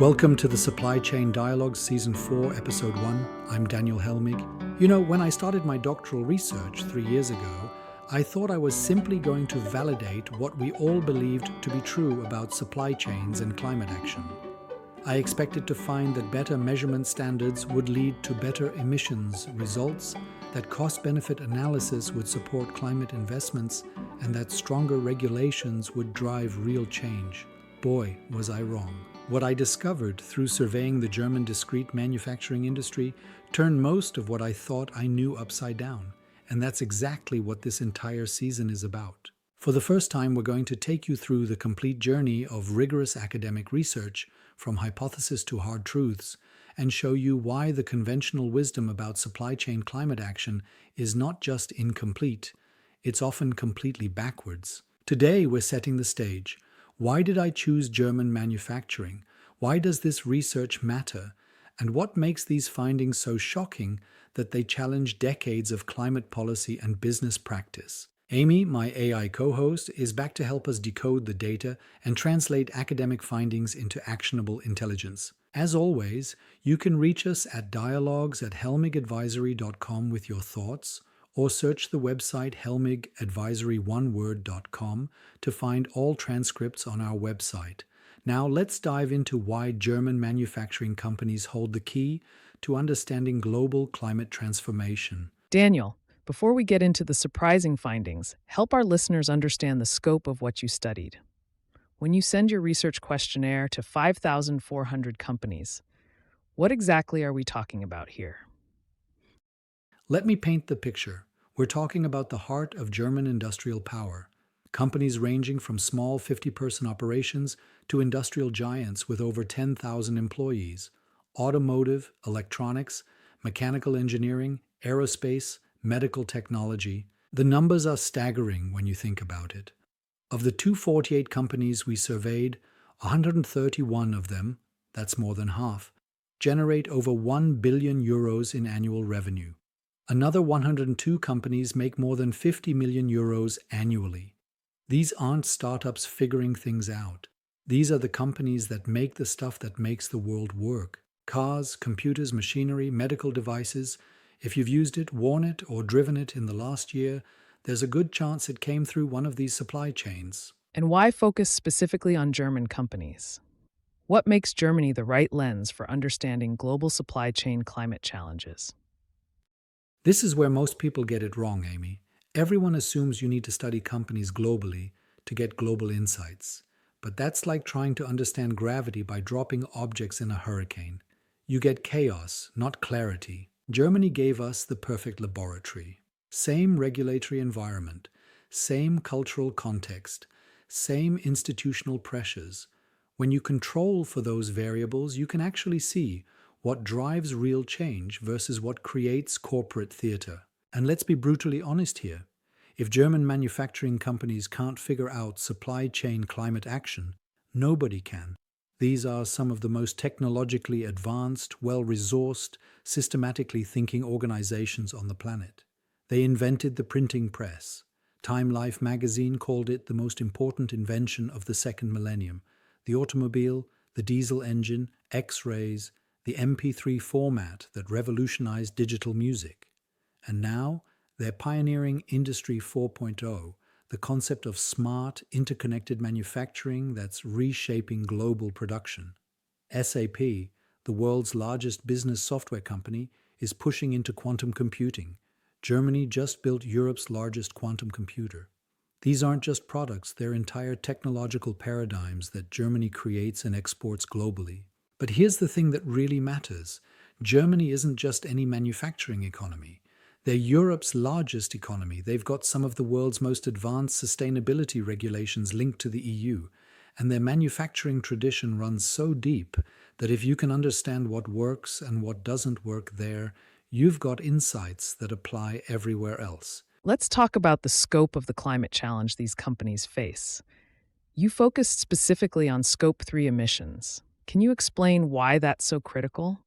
Welcome to the Supply Chain Dialogue Season 4, Episode 1. I'm Daniel Helmig. When I started my doctoral research 3 years ago, I thought I was simply going to validate what we all believed to be true about supply chains and climate action. I expected to find that better measurement standards would lead to better emissions results, that cost-benefit analysis would support climate investments, and that stronger regulations would drive real change. Boy, was I wrong. What I discovered through surveying the German discrete manufacturing industry turned most of what I thought I knew upside down. And that's exactly what this entire season is about. For the first time, we're going to take you through the complete journey of rigorous academic research, from hypothesis to hard truths, and show you why the conventional wisdom about supply chain climate action is not just incomplete, it's often completely backwards. Today, we're setting the stage. Why did I choose German manufacturing? Why does this research matter? And what makes these findings so shocking that they challenge decades of climate policy and business practice? Amy, my AI co-host, is back to help us decode the data and translate academic findings into actionable intelligence. As always, you can reach us at dialogues@helmigadvisory.com with your thoughts, or search the website helmigadvisory1word.com to find all transcripts on our website. Now let's dive into why German manufacturing companies hold the key to understanding global climate transformation. Daniel, before we get into the surprising findings, help our listeners understand the scope of what you studied. When you send your research questionnaire to 5,400 companies, what exactly are we talking about here? Let me paint the picture. We're talking about the heart of German industrial power. Companies ranging from small 50-person operations to industrial giants with over 10,000 employees. Automotive, electronics, mechanical engineering, aerospace, medical technology. The numbers are staggering when you think about it. Of the 248 companies we surveyed, 131 of them, that's more than half, generate over 1 billion euros in annual revenue. Another 102 companies make more than 50 million euros annually. These aren't startups figuring things out. These are the companies that make the stuff that makes the world work. Cars, computers, machinery, medical devices. If you've used it, worn it, or driven it in the last year, there's a good chance it came through one of these supply chains. And why focus specifically on German companies? What makes Germany the right lens for understanding global supply chain climate challenges? This is where most people get it wrong, Amy. Everyone assumes you need to study companies globally to get global insights. But that's like trying to understand gravity by dropping objects in a hurricane. You get chaos, not clarity. Germany gave us the perfect laboratory. Same regulatory environment, same cultural context, same institutional pressures. When you control for those variables, you can actually see what drives real change versus what creates corporate theater. And let's be brutally honest here. If German manufacturing companies can't figure out supply chain climate action, nobody can. These are some of the most technologically advanced, well-resourced, systematically thinking organizations on the planet. They invented the printing press. Time Life magazine called it the most important invention of the second millennium. The automobile, the diesel engine, X-rays, the MP3 format that revolutionized digital music. And now, they're pioneering Industry 4.0, the concept of smart, interconnected manufacturing that's reshaping global production. SAP, the world's largest business software company, is pushing into quantum computing. Germany just built Europe's largest quantum computer. These aren't just products, they're entire technological paradigms that Germany creates and exports globally. But here's the thing that really matters. Germany isn't just any manufacturing economy. They're Europe's largest economy. They've got some of the world's most advanced sustainability regulations linked to the EU. And their manufacturing tradition runs so deep that if you can understand what works and what doesn't work there, you've got insights that apply everywhere else. Let's talk about the scope of the climate challenge these companies face. You focused specifically on Scope 3 emissions. Can you explain why that's so critical?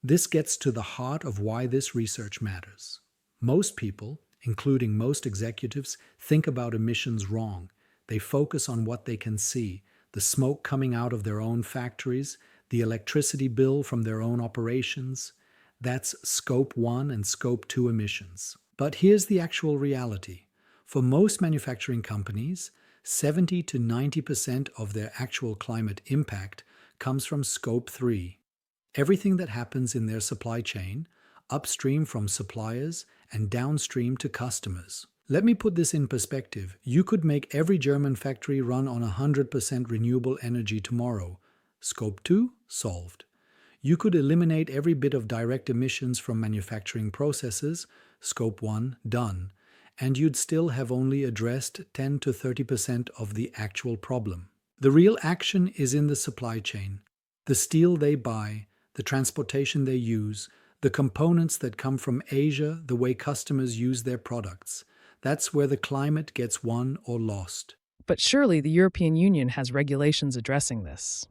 This gets to the heart of why this research matters. Most people, including most executives, think about emissions wrong. They focus on what they can see, the smoke coming out of their own factories, the electricity bill from their own operations. That's Scope 1 and Scope 2 emissions. But here's the actual reality. For most manufacturing companies, 70 to 90% of their actual climate impact comes from Scope 3. Everything that happens in their supply chain, upstream from suppliers and downstream to customers. Let me put this in perspective. You could make every German factory run on 100% renewable energy tomorrow. Scope 2 solved. You could eliminate every bit of direct emissions from manufacturing processes. Scope 1 done. And you'd still have only addressed 10 to 30% of the actual problem. The real action is in the supply chain. The steel they buy, the transportation they use, the components that come from Asia, the way customers use their products. That's where the climate gets won or lost. But surely the European Union has regulations addressing this,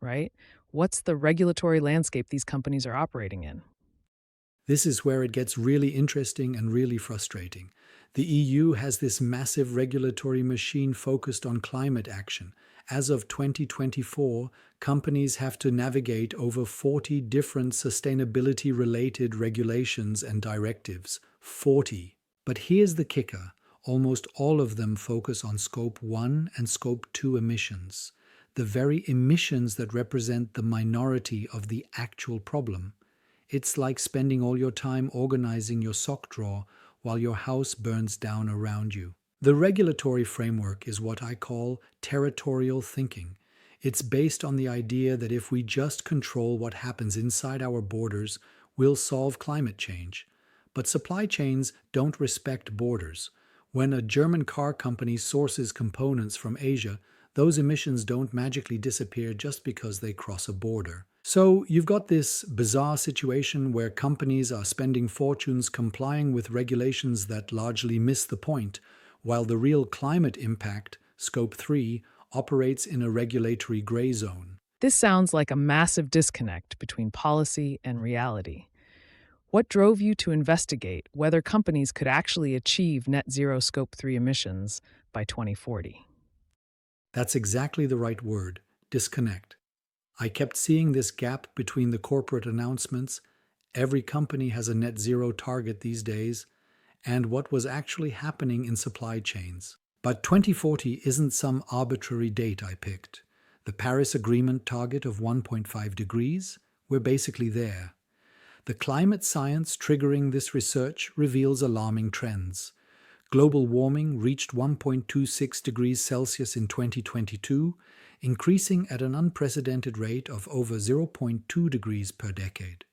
right? What's the regulatory landscape these companies are operating in? This is where it gets really interesting and really frustrating. The EU has this massive regulatory machine focused on climate action. As of 2024, companies have to navigate over 40 different sustainability-related regulations and directives. 40. But here's the kicker. Almost all of them focus on Scope 1 and Scope 2 emissions, the very emissions that represent the minority of the actual problem. It's like spending all your time organizing your sock drawer while your house burns down around you. The regulatory framework is what I call territorial thinking. It's based on the idea that if we just control what happens inside our borders, we'll solve climate change. But supply chains don't respect borders. When a German car company sources components from Asia, those emissions don't magically disappear just because they cross a border. So you've got this bizarre situation where companies are spending fortunes complying with regulations that largely miss the point, while the real climate impact, Scope 3, operates in a regulatory gray zone. This sounds like a massive disconnect between policy and reality. What drove you to investigate whether companies could actually achieve net zero Scope 3 emissions by 2040? That's exactly the right word, disconnect. I kept seeing this gap between the corporate announcements, every company has a net zero target these days, and what was actually happening in supply chains. But 2040 isn't some arbitrary date I picked. The Paris Agreement target of 1.5 degrees, we're basically there. The climate science triggering this research reveals alarming trends. Global warming reached 1.26 degrees Celsius in 2022, increasing at an unprecedented rate of over 0.2 degrees per decade.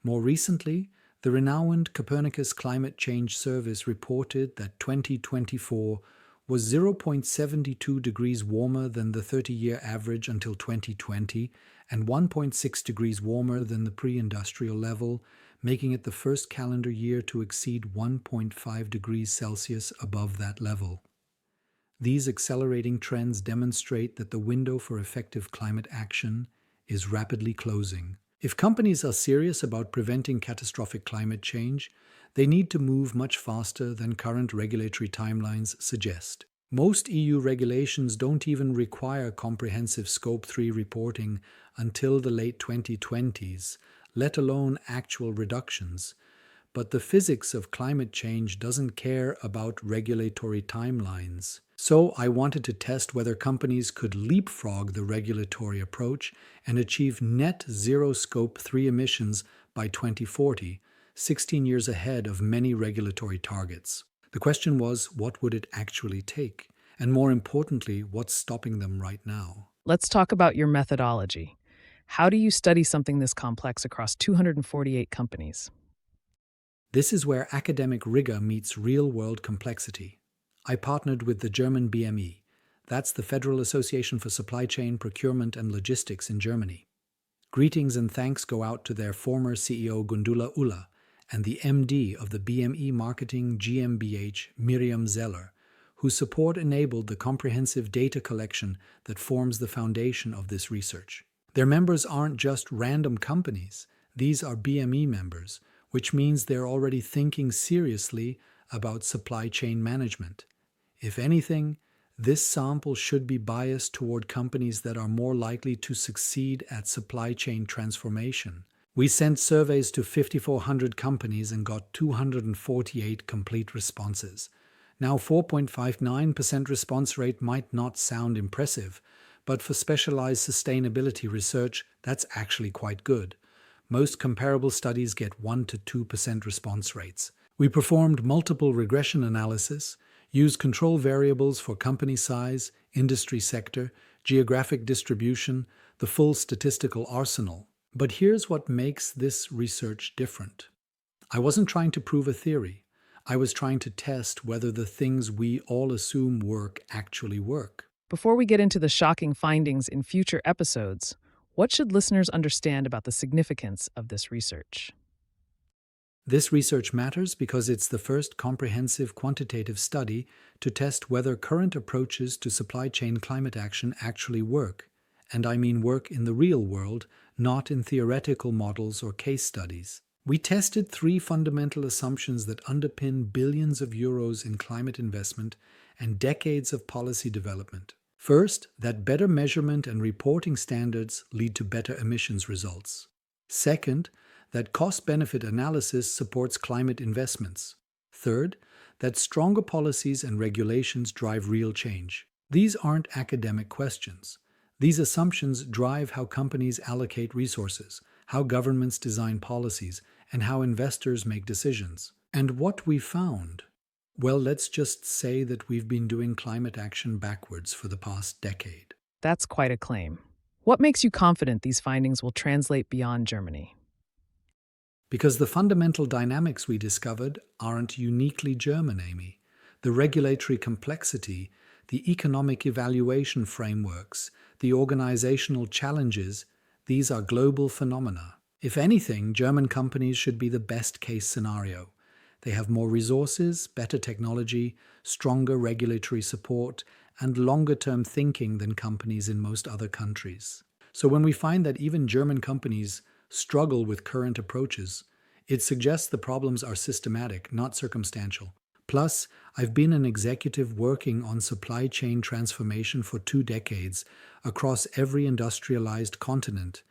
More recently, the renowned Copernicus Climate Change Service reported that 2024 was 0.72 degrees warmer than the 30-year average until 2020 and 1.6 degrees warmer than the pre-industrial level, making it the first calendar year to exceed 1.5 degrees Celsius above that level. These accelerating trends demonstrate that the window for effective climate action is rapidly closing. If companies are serious about preventing catastrophic climate change, they need to move much faster than current regulatory timelines suggest. Most EU regulations don't even require comprehensive Scope 3 reporting until the late 2020s, let alone actual reductions. But the physics of climate change doesn't care about regulatory timelines. So I wanted to test whether companies could leapfrog the regulatory approach and achieve net zero Scope 3 emissions by 2040, 16 years ahead of many regulatory targets. The question was, what would it actually take? And more importantly, what's stopping them right now? Let's talk about your methodology. How do you study something this complex across 248 companies? This is where academic rigor meets real-world complexity. I partnered with the German BME. That's the Federal Association for Supply Chain, Procurement and Logistics in Germany. Greetings and thanks go out to their former CEO Gundula Ulla and the MD of the BME Marketing GmbH, Miriam Zeller, whose support enabled the comprehensive data collection that forms the foundation of this research. Their members aren't just random companies. These are BME members, which means they're already thinking seriously about supply chain management. If anything, This sample should be biased toward companies that are more likely to succeed at supply chain transformation. We sent surveys to 5,400 companies and got 248 complete responses. Now, 4.59% response rate might not sound impressive, but for specialized sustainability research, that's actually quite good. Most comparable studies get 1 to 2% response rates. We performed multiple regression analysis, used control variables for company size, industry sector, geographic distribution, the full statistical arsenal. But here's what makes this research different. I wasn't trying to prove a theory. I was trying to test whether the things we all assume work actually work. Before we get into the shocking findings in future episodes, what should listeners understand about the significance of this research? This research matters because it's the first comprehensive quantitative study to test whether current approaches to supply chain climate action actually work. And I mean work in the real world, not in theoretical models or case studies. We tested three fundamental assumptions that underpin billions of euros in climate investment and decades of policy development. First, that better measurement and reporting standards lead to better emissions results. Second, that cost-benefit analysis supports climate investments. Third, that stronger policies and regulations drive real change. These aren't academic questions. These assumptions drive how companies allocate resources, how governments design policies, and how investors make decisions. And what we found? Well, let's just say that we've been doing climate action backwards for the past decade. That's quite a claim. What makes you confident these findings will translate beyond Germany? Because the fundamental dynamics we discovered aren't uniquely German, Amy. The regulatory complexity, the economic evaluation frameworks, the organizational challenges, these are global phenomena. If anything, German companies should be the best case scenario. They have more resources, better technology, stronger regulatory support, and longer-term thinking than companies in most other countries. So when we find that even German companies struggle with current approaches, it suggests the problems are systematic, not circumstantial. Plus, I've been an executive working on supply chain transformation for 2 decades across every industrialized continent.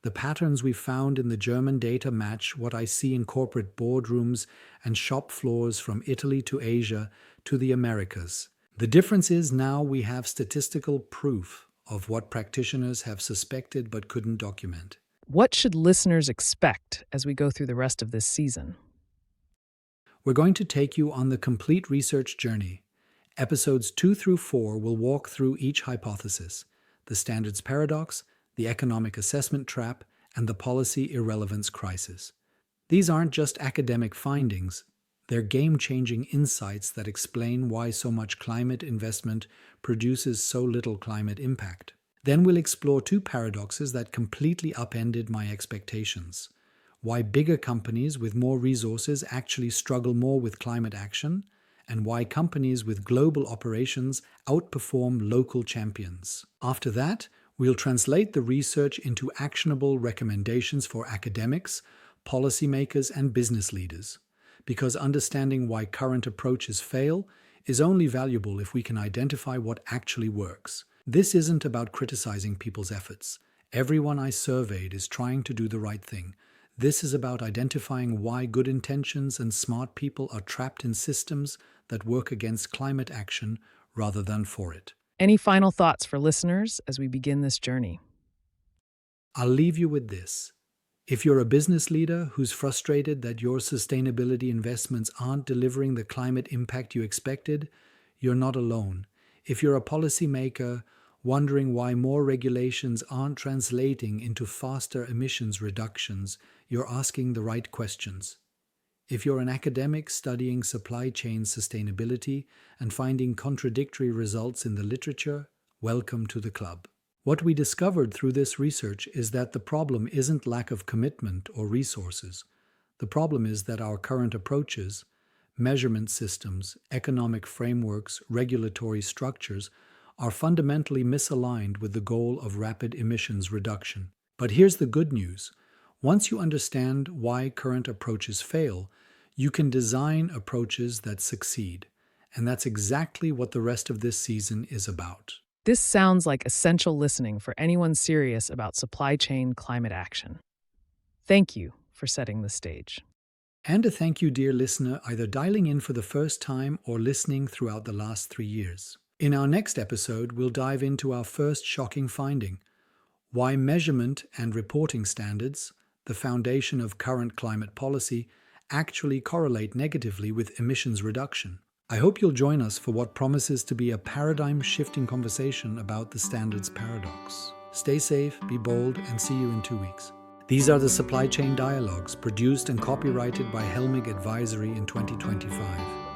The patterns we found in the German data match what I see in corporate boardrooms and shop floors from Italy to Asia to the Americas. The difference is now we have statistical proof of what practitioners have suspected but couldn't document. What should listeners expect as we go through the rest of this season? We're going to take you on the complete research journey. Episodes 2 through 4 will walk through each hypothesis, the standards paradox, the economic assessment trap, and the policy irrelevance crisis. These aren't just academic findings, they're game-changing insights that explain why so much climate investment produces so little climate impact. Then we'll explore 2 paradoxes that completely upended my expectations. Why bigger companies with more resources actually struggle more with climate action, and why companies with global operations outperform local champions. After that, we'll translate the research into actionable recommendations for academics, policymakers, and business leaders. Because understanding why current approaches fail is only valuable if we can identify what actually works. This isn't about criticizing people's efforts. Everyone I surveyed is trying to do the right thing. This is about identifying why good intentions and smart people are trapped in systems that work against climate action rather than for it. Any final thoughts for listeners as we begin this journey? I'll leave you with this. If you're a business leader who's frustrated that your sustainability investments aren't delivering the climate impact you expected, you're not alone. If you're a policymaker wondering why more regulations aren't translating into faster emissions reductions, you're asking the right questions. If you're an academic studying supply chain sustainability and finding contradictory results in the literature, welcome to the club. What we discovered through this research is that the problem isn't lack of commitment or resources. The problem is that our current approaches, measurement systems, economic frameworks, regulatory structures, are fundamentally misaligned with the goal of rapid emissions reduction. But here's the good news. Once you understand why current approaches fail, you can design approaches that succeed. And that's exactly what the rest of this season is about. This sounds like essential listening for anyone serious about supply chain climate action. Thank you for setting the stage. And a thank you, dear listener, either dialing in for the first time or listening throughout the last 3 years. In our next episode, we'll dive into our first shocking finding: why measurement and reporting standards, the foundation of current climate policy, actually correlate negatively with emissions reduction. I hope you'll join us for what promises to be a paradigm-shifting conversation about the standards paradox. Stay safe, be bold, and see you in 2 weeks. These are the Supply Chain Dialogues, produced and copyrighted by Helmig Advisory in 2025.